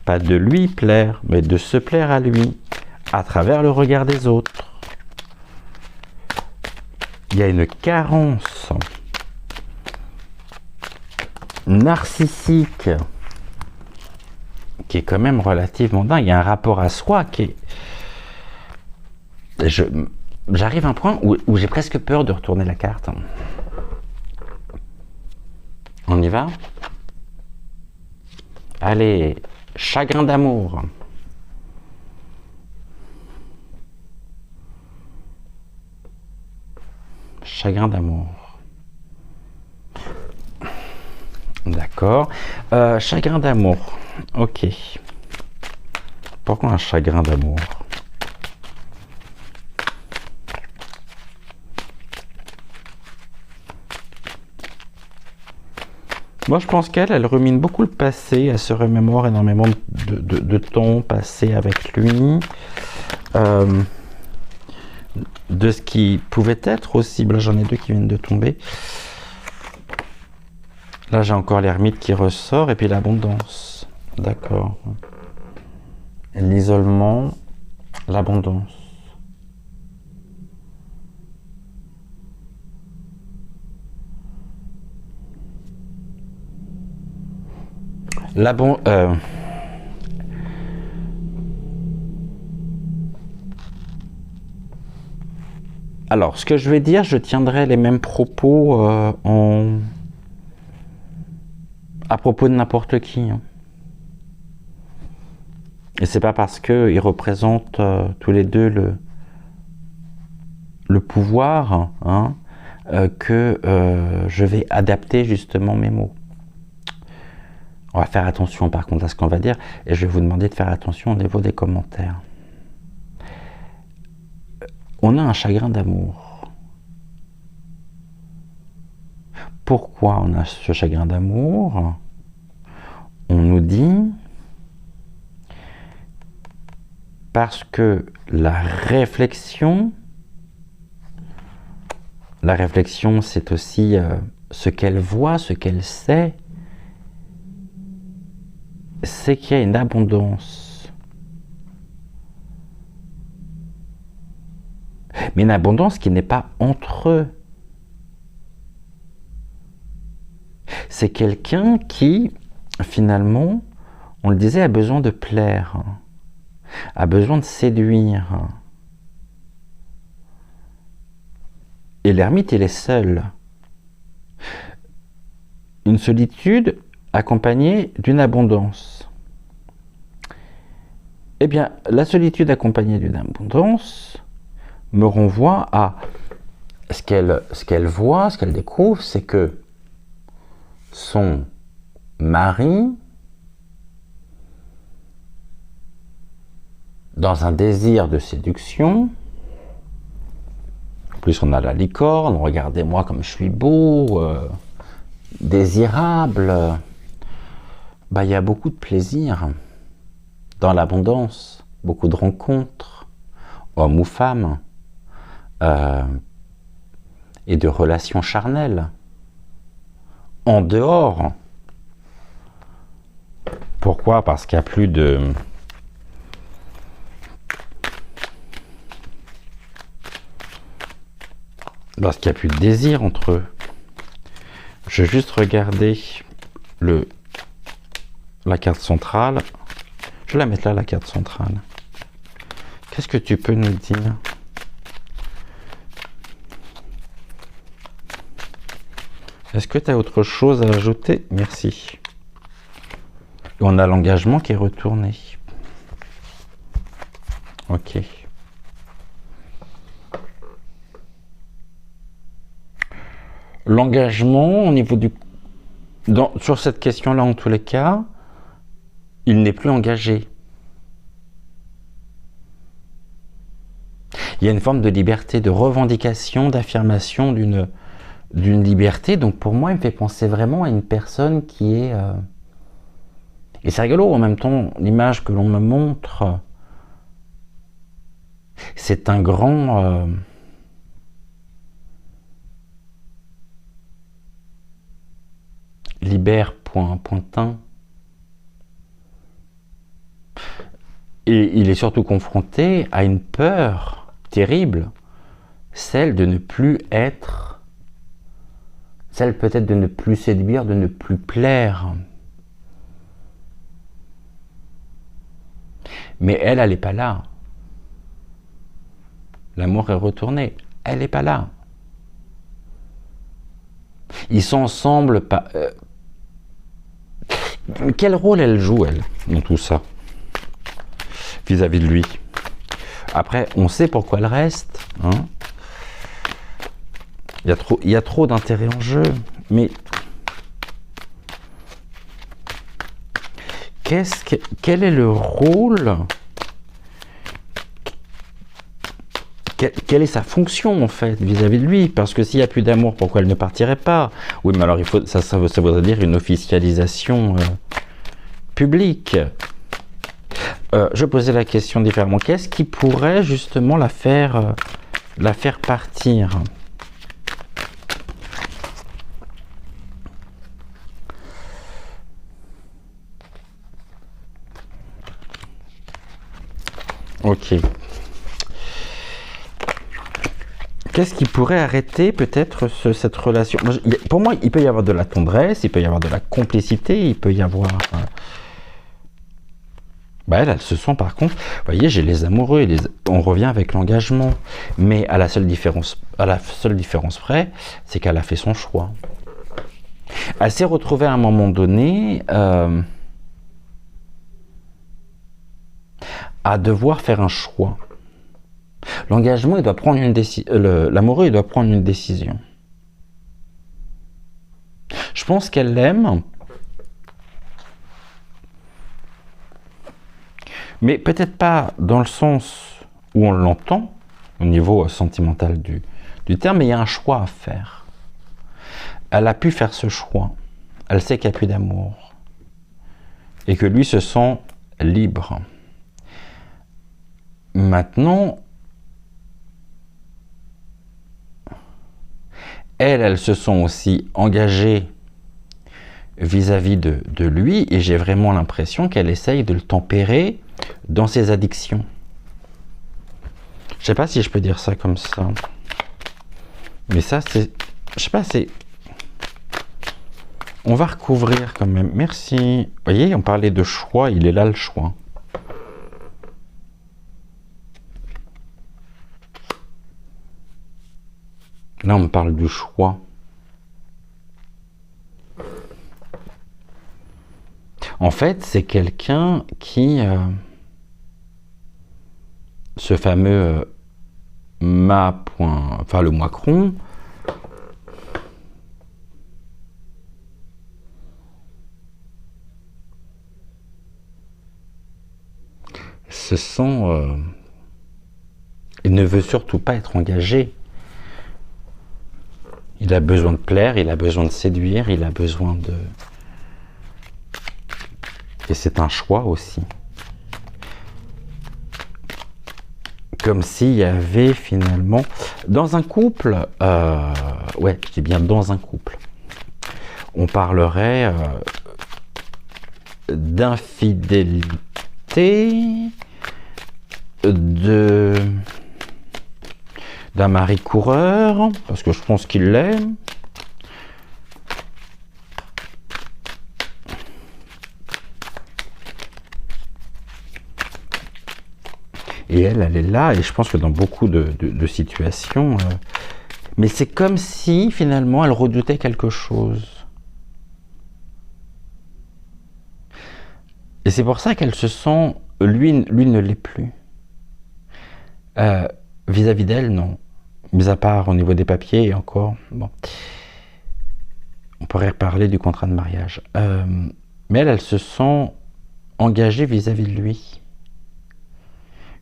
Pas de lui plaire, mais de se plaire à lui, à travers le regard des autres. Il y a une carence narcissique qui est quand même relativement dingue. Il y a un rapport à soi qui est... J'arrive à un point où j'ai presque peur de retourner la carte. On y va? Allez, chagrin d'amour. Chagrin d'amour. D'accord. Chagrin d'amour. Ok. Pourquoi un chagrin d'amour? Moi, je pense qu'elle rumine beaucoup le passé. Elle se remémore énormément de temps passé avec lui. de ce qui pouvait être aussi. Là, j'en ai deux qui viennent de tomber. Là, j'ai encore l'ermite qui ressort et puis l'abondance. D'accord. L'isolement, l'abondance. Alors, ce que je vais dire, je tiendrai les mêmes propos à propos de n'importe qui. Hein. Et c'est pas parce qu'ils représentent tous les deux le pouvoir hein, que je vais adapter justement mes mots. On va faire attention par contre à ce qu'on va dire et je vais vous demander de faire attention au niveau des commentaires. On a un chagrin d'amour. Pourquoi on a ce chagrin d'amour? On nous dit parce que la réflexion c'est aussi ce qu'elle voit, ce qu'elle sait, c'est qu'il y a une abondance. Mais une abondance qui n'est pas entre eux. C'est quelqu'un qui, finalement, on le disait, a besoin de plaire, a besoin de séduire. Et l'ermite, il est seul. Une solitude accompagnée d'une abondance. Eh bien, la solitude accompagnée d'une abondance me renvoie à ce qu'elle voit, ce qu'elle découvre, c'est que son mari, dans un désir de séduction, en plus on a la licorne, regardez-moi comme je suis beau, désirable, il y a beaucoup de plaisir dans l'abondance, beaucoup de rencontres, hommes ou femmes, et de relations charnelles. En dehors. Pourquoi? Parce qu'il n'y a plus de... Parce qu'il n'y a plus de désir entre eux. Je vais juste regarder la carte centrale. Je vais la mettre là, la carte centrale. Qu'est-ce que tu peux nous dire? Est-ce que tu as autre chose à ajouter? Merci. Et on a l'engagement qui est retourné. Ok. L'engagement, au niveau du... sur cette question-là, en tous les cas, il n'est plus engagé. Il y a une forme de liberté, de revendication, d'affirmation d'une liberté. Donc pour moi, il me fait penser vraiment à une personne qui est... Et c'est rigolo, en même temps, l'image que l'on me montre, c'est un grand... Pointin. Et il est surtout confronté à une peur terrible, celle de ne plus être, celle peut-être de ne plus séduire, de ne plus plaire. Mais elle n'est pas là. L'amour est retourné. Elle n'est pas là. Ils sont ensemble. Quel rôle elle joue, elle, dans tout ça, vis-à-vis de lui? Après, on sait pourquoi elle reste. Hein, il y a trop d'intérêt en jeu. Mais quel est le rôle? Quelle est sa fonction en fait vis-à-vis de lui? Parce que s'il n'y a plus d'amour, pourquoi elle ne partirait pas? Oui, mais alors ça voudrait dire une officialisation publique. Je posais la question différemment. Qu'est-ce qui pourrait justement la faire la faire partir. Ok. Qu'est-ce qui pourrait arrêter peut-être cette relation? Pour moi, il peut y avoir de la tendresse, il peut y avoir de la complicité, il peut y avoir... elle se sent par contre... Vous voyez, j'ai les amoureux, on revient avec l'engagement. Mais à la seule différence près, c'est qu'elle a fait son choix. Elle s'est retrouvée à un moment donné à devoir faire un choix. L'engagement, il doit prendre une décision. L'amoureux, il doit prendre une décision. Je pense qu'elle l'aime, mais peut-être pas dans le sens où on l'entend, au niveau sentimental du terme, mais il y a un choix à faire. Elle a pu faire ce choix. Elle sait qu'il n'y a plus d'amour. Et que lui se sent libre. Maintenant, elles se sont aussi engagées vis-à-vis de lui, et j'ai vraiment l'impression qu'elle essaye de le tempérer dans ses addictions. Je sais pas si je peux dire ça comme ça. Mais ça, c'est... Je sais pas, c'est... On va recouvrir quand même. Merci. Vous voyez, on parlait de choix, il est là le choix. Là, on me parle du choix. En fait, c'est quelqu'un qui... ce fameux le Macron, se sent... il ne veut surtout pas être engagé. Il a besoin de plaire, il a besoin de séduire, il a besoin de... Et c'est un choix aussi. Comme s'il y avait finalement... Dans un couple, ouais, je dis bien dans un couple, on parlerait d'infidélité, d'un mari coureur, parce que je pense qu'il l'aime. Et elle est là, et je pense que dans beaucoup de situations, mais c'est comme si finalement elle redoutait quelque chose. Et c'est pour ça qu'elle se sent, lui ne l'est plus. Vis-à-vis d'elle, non. Mis à part au niveau des papiers, et encore, bon. On pourrait parler du contrat de mariage. Mais elle se sent engagée vis-à-vis de lui.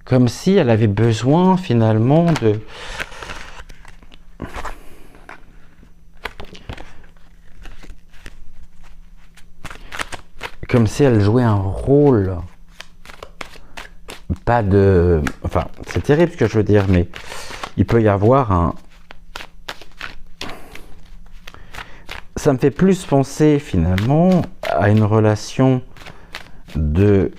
Comme si elle avait besoin finalement de... Comme si elle jouait un rôle... Pas de... Enfin, c'est terrible ce que je veux dire, mais il peut y avoir un... Ça me fait plus penser finalement à une relation de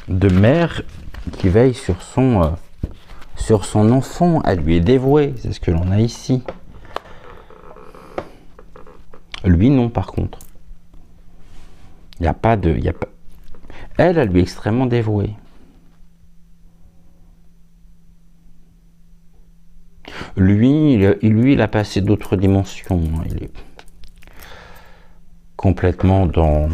mère qui veille sur son enfant. Elle lui est dévouée, c'est ce que l'on a ici. Lui non, par contre. Il n'y a pas de... Elle lui est extrêmement dévouée. Lui, il a passé d'autres dimensions. Il est complètement dans...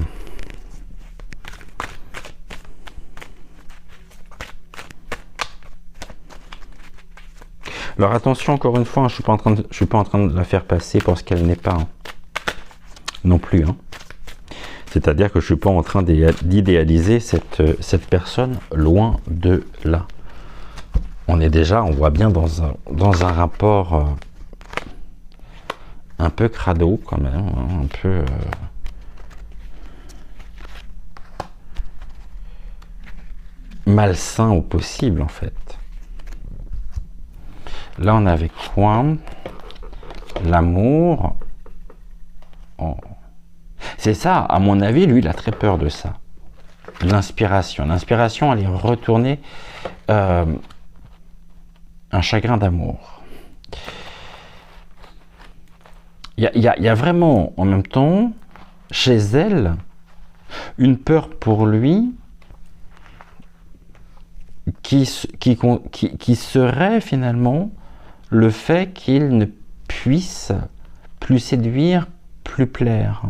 Alors attention, encore une fois, je suis pas en train de la faire passer pour ce qu'elle n'est pas. Hein. Non plus. Hein. C'est-à-dire que je suis pas en train d'idéaliser cette personne, loin de là. On est déjà, on voit bien dans un rapport un peu crado quand même, hein, un peu... malsain au possible en fait. Là on avait quoi? L'amour. Oh. C'est ça, à mon avis, lui il a très peur de ça. L'inspiration. L'inspiration, elle est retournée un chagrin d'amour. Il y a vraiment en même temps chez elle une peur pour lui qui serait finalement le fait qu'il ne puisse plus séduire, plus plaire.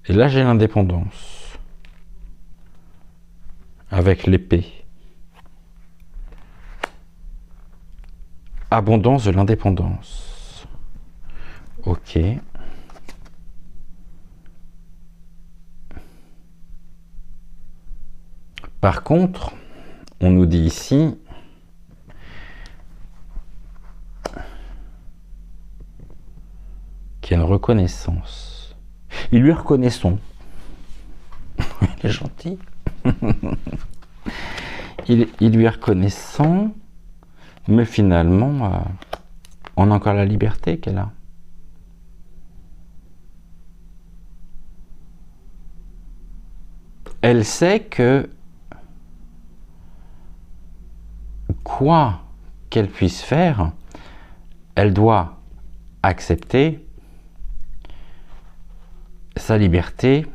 Et là j'ai l'indépendance avec l'épée. Abondance de l'indépendance. Ok. Par contre, on nous dit ici qu'il y a une reconnaissance. Il lui reconnaît son. Il est gentil. il lui est reconnaissant, mais finalement, on a encore la liberté qu'elle a. Elle sait que quoi qu'elle puisse faire, elle doit accepter sa liberté,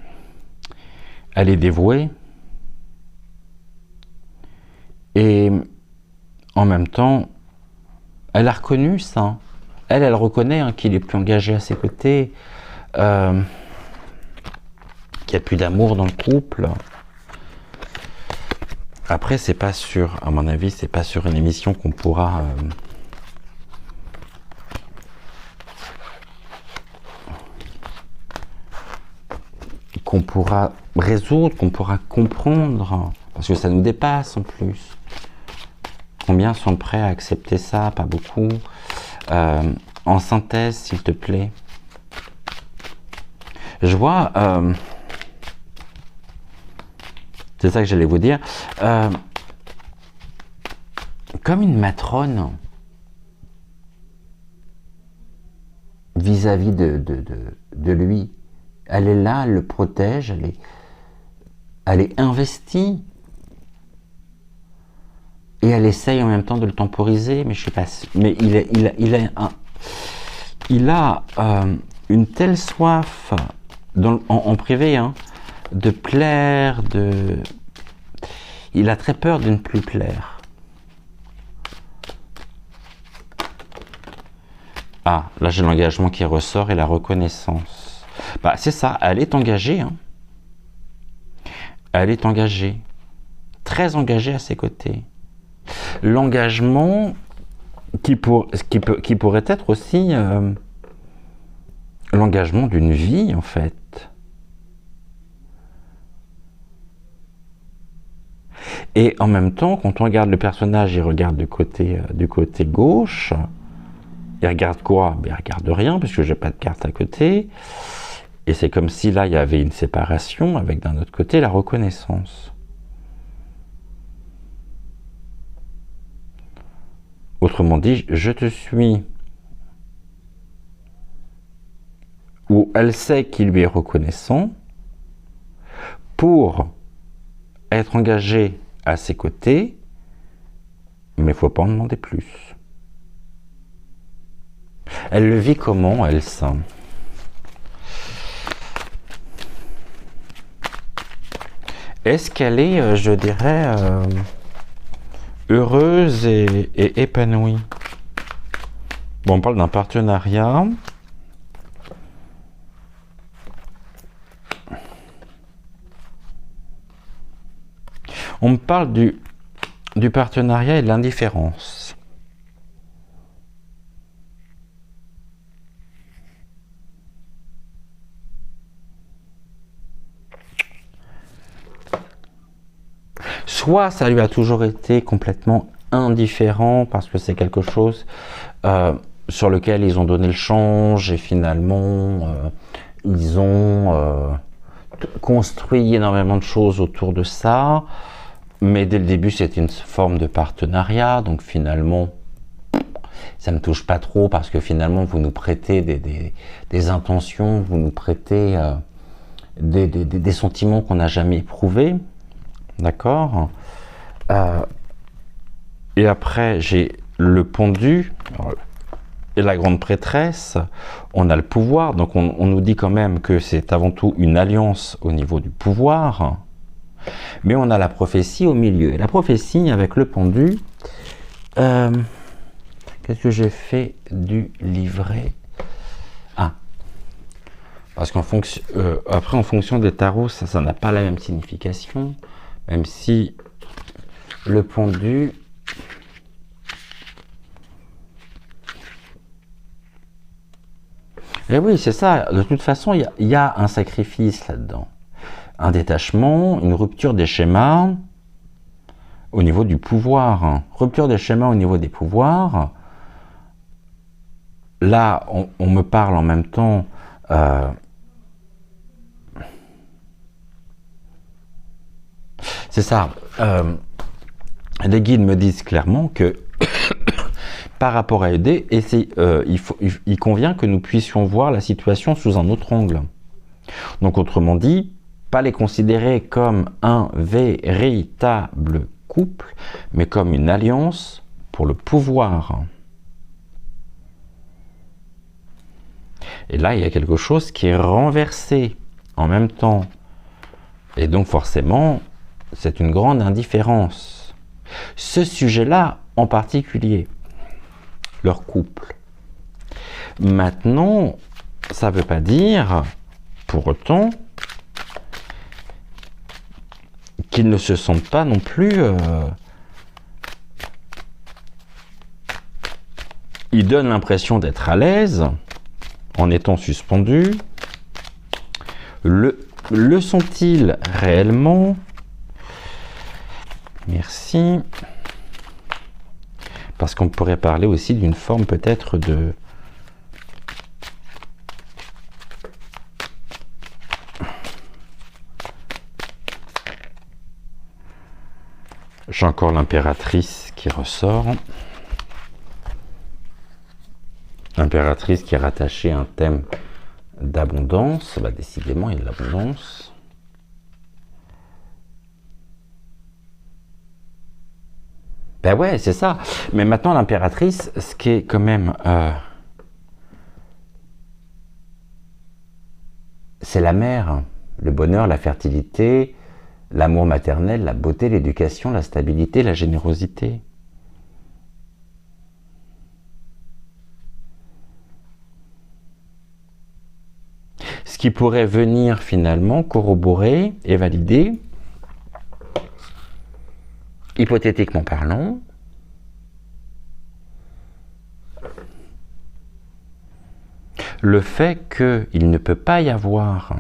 elle est dévouée, et en même temps, elle a reconnu ça. Elle reconnaît qu'il est plus engagé à ses côtés, qu'il n'y a plus d'amour dans le couple. Après, c'est pas sûr, à mon avis, c'est pas sur une émission qu'on pourra résoudre, qu'on pourra comprendre, parce que ça nous dépasse en plus. Combien sont prêts à accepter ça? Pas beaucoup. En synthèse, s'il te plaît. Je vois, c'est ça que j'allais vous dire, comme une matrone vis-à-vis de lui. Elle est là, elle le protège, elle est investie. Et elle essaye en même temps de le temporiser, mais je sais pas. Mais il a une telle soif en privé, hein, de plaire, il a très peur de ne plus plaire. Ah, là j'ai l'engagement qui ressort et la reconnaissance. Bah c'est ça, elle est engagée, hein. Elle est engagée, très engagée à ses côtés. L'engagement qui pourrait être aussi l'engagement d'une vie en fait. Et en même temps, quand on regarde le personnage, il regarde du côté gauche. Il regarde quoi? Ben, il regarde rien puisque j'ai pas de carte à côté. Et c'est comme si là il y avait une séparation avec d'un autre côté la reconnaissance. Autrement dit, je te suis. Ou elle sait qu'il lui est reconnaissant pour être engagée à ses côtés, mais il ne faut pas en demander plus. Elle le vit comment, elle, ça? Est-ce qu'elle est, je dirais, heureuse et épanouie? Bon, on parle d'un partenariat. On me parle du partenariat et de l'indifférence. Soit ça lui a toujours été complètement indifférent parce que c'est quelque chose sur lequel ils ont donné le change et finalement ils ont construit énormément de choses autour de ça, mais dès le début c'était une forme de partenariat, donc finalement ça ne me touche pas trop parce que finalement vous nous prêtez des intentions, vous nous prêtez des sentiments qu'on n'a jamais éprouvés, d'accord. Et après j'ai le pendu et la grande prêtresse, on a le pouvoir, donc on nous dit quand même que c'est avant tout une alliance au niveau du pouvoir, mais on a la prophétie au milieu. Et la prophétie avec le pendu, qu'est-ce que j'ai fait du livret? Ah, parce qu'en fonction, après en fonction des tarots, ça n'a pas la même signification, même si le pendu... Et oui, c'est ça. De toute façon, il y a un sacrifice là-dedans. Un détachement, une rupture des schémas au niveau du pouvoir. Rupture des schémas au niveau des pouvoirs. Là, on me parle en même temps... c'est ça. Les guides me disent clairement que par rapport à aider, il convient que nous puissions voir la situation sous un autre angle. Donc autrement dit, pas les considérer comme un véritable couple, mais comme une alliance pour le pouvoir. Et là, il y a quelque chose qui est renversé en même temps. Et donc forcément, c'est une grande indifférence. Ce sujet-là en particulier, leur couple. Maintenant, ça ne veut pas dire, pour autant, qu'ils ne se sentent pas non plus... ils donnent l'impression d'être à l'aise en étant suspendus. Le sont-ils réellement? Merci. Parce qu'on pourrait parler aussi d'une forme peut-être de... J'ai encore l'impératrice qui ressort. L'impératrice qui est rattachée à un thème d'abondance. Bah, décidément, il y a de l'abondance. Ben ouais, c'est ça. Mais maintenant, l'impératrice, ce qui est quand même... c'est la mère. Le bonheur, la fertilité, l'amour maternel, la beauté, l'éducation, la stabilité, la générosité. Ce qui pourrait venir finalement corroborer et valider, hypothétiquement parlant, le fait qu'il ne peut pas y avoir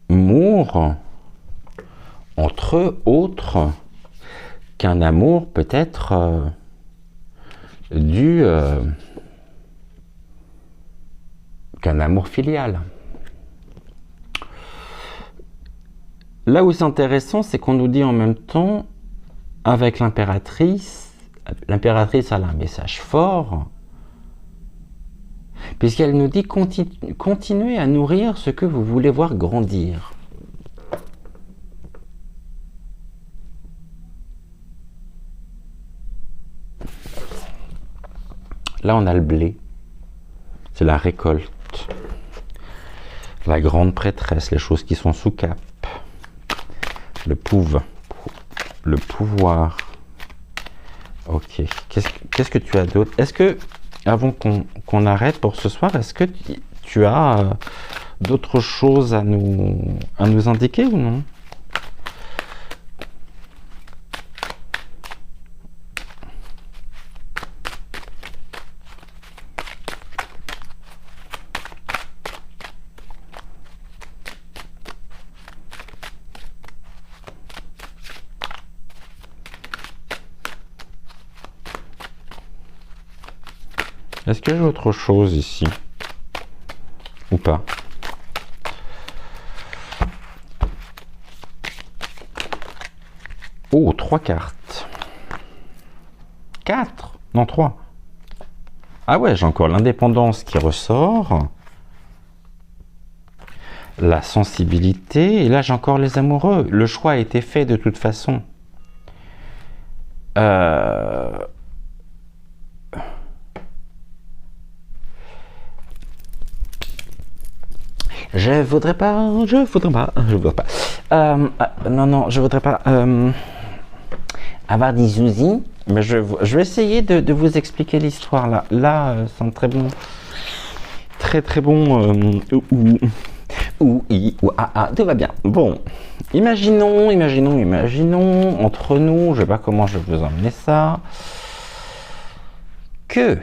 d'amour entre autres qu'un amour peut-être qu'un amour filial. Là où c'est intéressant, c'est qu'on nous dit en même temps, avec l'impératrice a un message fort, puisqu'elle nous dit continuez à nourrir ce que vous voulez voir grandir. Là, on a le blé. C'est la récolte. La grande prêtresse, les choses qui sont sous cap. Le pouvoir. Ok. Qu'est-ce que tu as d'autre? Est-ce que, avant qu'on arrête pour ce soir, est-ce que tu as d'autres choses à nous indiquer ou non? Est-ce qu'il y a autre chose ici? Ou pas? Oh, 3 cartes. 4? Non, 3. Ah ouais, j'ai encore l'indépendance qui ressort. La sensibilité. Et là, j'ai encore les amoureux. Le choix a été fait de toute façon. Je voudrais pas. Non, je voudrais pas avoir des zouzis. Mais je vais essayer de vous expliquer l'histoire là. Là, c'est un très bon, très bon. Tout va bien. Bon, imaginons, entre nous, je sais pas comment je vais vous emmener ça, que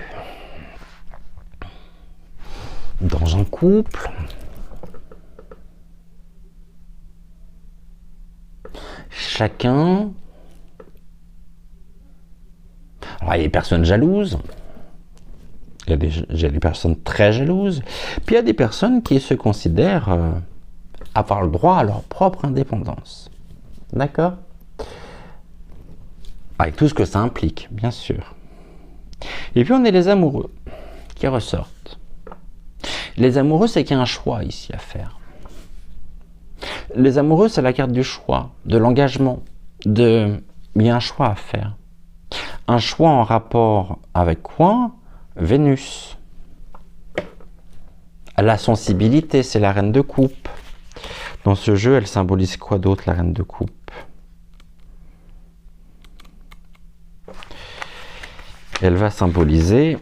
dans un couple, chacun... Alors, il y a des personnes jalouses, il y a des personnes très jalouses, puis il y a des personnes qui se considèrent avoir le droit à leur propre indépendance. D'accord? Avec tout ce que ça implique, bien sûr. Et puis on est les amoureux qui ressortent. Les amoureux, c'est qu'il y a un choix ici à faire. Les amoureux, c'est la carte du choix, de l'engagement, il y a un choix à faire. Un choix en rapport avec quoi? Vénus. La sensibilité, c'est la reine de coupe. Dans ce jeu, elle symbolise quoi d'autre, la reine de coupe? Elle va symboliser...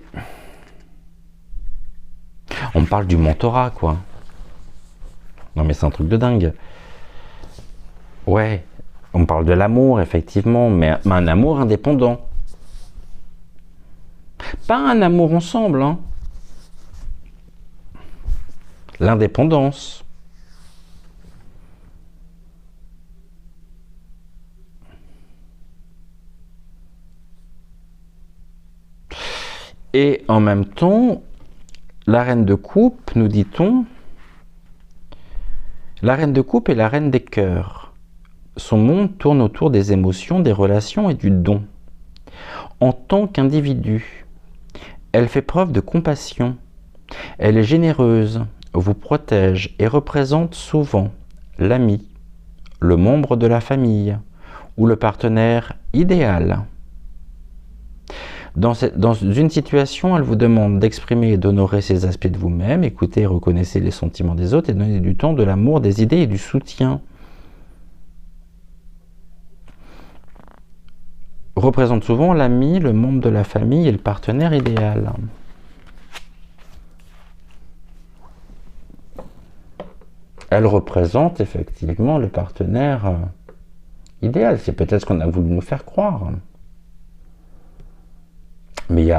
On me parle du mentorat, quoi. Non, mais c'est un truc de dingue. Ouais, on parle de l'amour, effectivement, mais un amour indépendant. Pas un amour ensemble, hein. L'indépendance. Et en même temps, la reine de coupe, nous dit-on, la reine de coupe est la reine des cœurs. Son monde tourne autour des émotions, des relations et du don. En tant qu'individu, elle fait preuve de compassion. Elle est généreuse, vous protège et représente souvent l'ami, le membre de la famille ou le partenaire idéal. Dans une situation, elle vous demande d'exprimer et d'honorer ces aspects de vous-même, écoutez et reconnaissez les sentiments des autres et donnez du temps, de l'amour, des idées et du soutien. Représente souvent l'ami, le membre de la famille et le partenaire idéal. Elle représente effectivement le partenaire idéal. C'est peut-être ce qu'on a voulu nous faire croire. Mais il y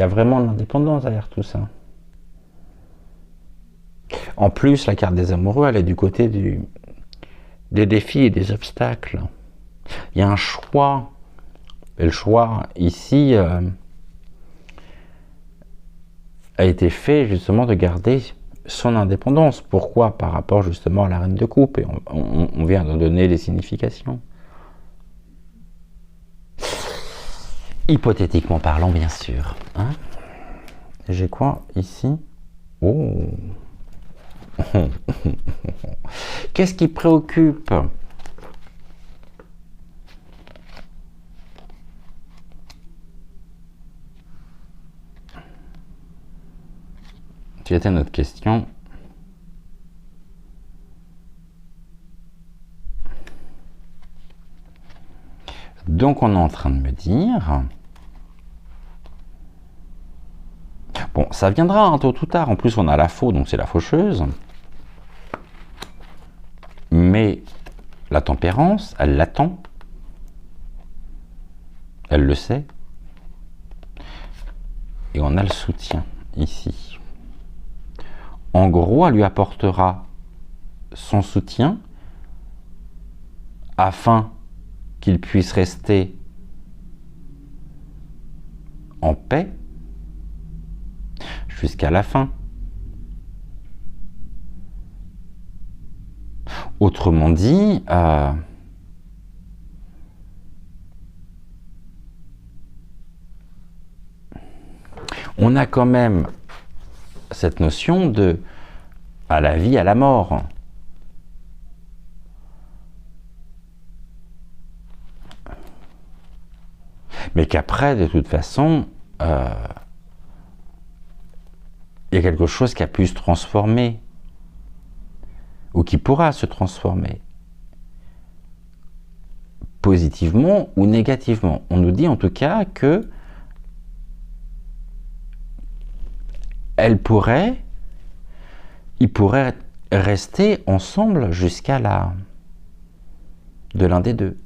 a vraiment l'indépendance derrière tout ça. En plus, la carte des amoureux, elle est du côté des défis et des obstacles. Il y a un choix. Et le choix, ici, a été fait justement de garder son indépendance. Pourquoi? Par rapport justement à la reine de coupe. Et on vient de donner les significations. Hypothétiquement parlant, bien sûr. Hein? J'ai quoi ici? Oh. Qu'est-ce qui préoccupe? C'était notre question. Donc on est en train de me dire... Bon, ça viendra hein, tôt ou tard. En plus, on a la faux, donc c'est la faucheuse. Mais la tempérance, elle l'attend. Elle le sait. Et on a le soutien, ici. En gros, elle lui apportera son soutien afin qu'il puisse rester en paix jusqu'à la fin. Autrement dit, on a quand même cette notion de à la vie, à la mort. Mais qu'après, de toute façon, il y a quelque chose qui a pu se transformer, ou qui pourra se transformer, positivement ou négativement. On nous dit en tout cas que ils pourraient rester ensemble jusqu'à de l'un des deux.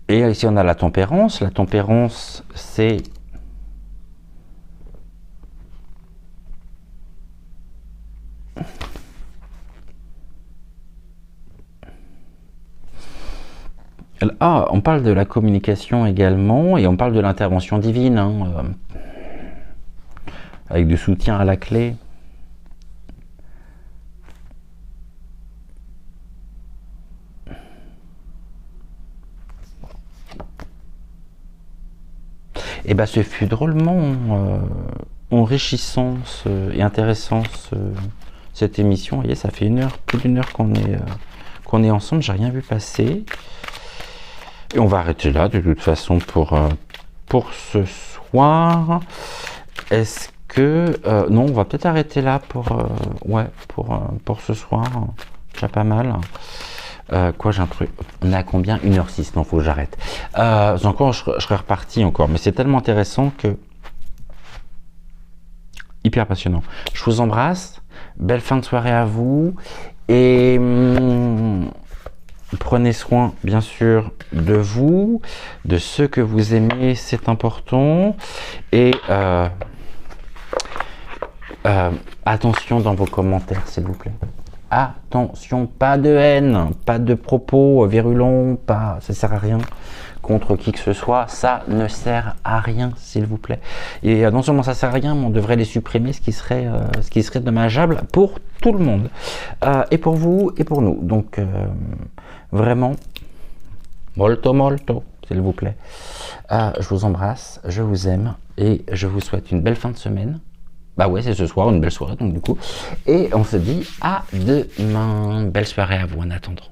Et ici on a la tempérance. La tempérance, c'est on parle de la communication également, et on parle de l'intervention divine, hein, avec du soutien à la clé. Et bien, ce fut drôlement enrichissant et intéressant cette émission. Vous voyez, ça fait plus d'une heure qu'on est ensemble, j'ai rien vu passer. Et on va arrêter là, de toute façon, pour ce soir. Est-ce que... non, on va peut-être arrêter là pour ce soir. Déjà pas mal. Quoi, j'ai un truc... On est à combien? 1h06, non, faut que j'arrête. Encore, je serais reparti encore. Mais c'est tellement intéressant que... Hyper passionnant. Je vous embrasse. Belle fin de soirée à vous. Et... prenez soin, bien sûr, de vous, de ceux que vous aimez, c'est important. Et attention dans vos commentaires, s'il vous plaît. Attention, pas de haine, pas de propos virulents, ça sert à rien contre qui que ce soit, ça ne sert à rien, s'il vous plaît. Et non seulement ça sert à rien, mais on devrait les supprimer, ce qui serait dommageable pour tout le monde, et pour vous et pour nous. Donc vraiment, molto, s'il vous plaît. Je vous embrasse, je vous aime, et je vous souhaite une belle fin de semaine. Bah ouais, c'est ce soir, une belle soirée, donc du coup. Et on se dit à demain. Belle soirée à vous en attendant.